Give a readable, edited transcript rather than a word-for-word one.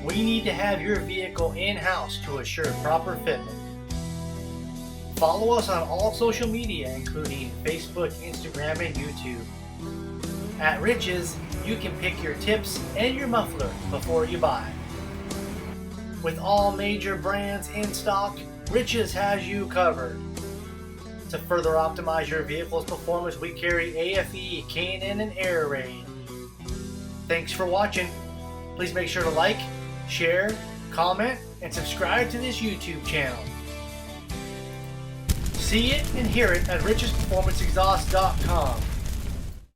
We need to have your vehicle in-house to assure proper fitment. Follow us on all social media, including Facebook, Instagram, and YouTube. At Rich's, you can pick your tips and your muffler before you buy. With all major brands in stock, Rich's has you covered. To further optimize your vehicle's performance, we carry AFE, K&N, and Air Raid. Thanks for watching. Please make sure to like, share, comment, and subscribe to this YouTube channel. See it and hear it at richesperformanceexhaust.com.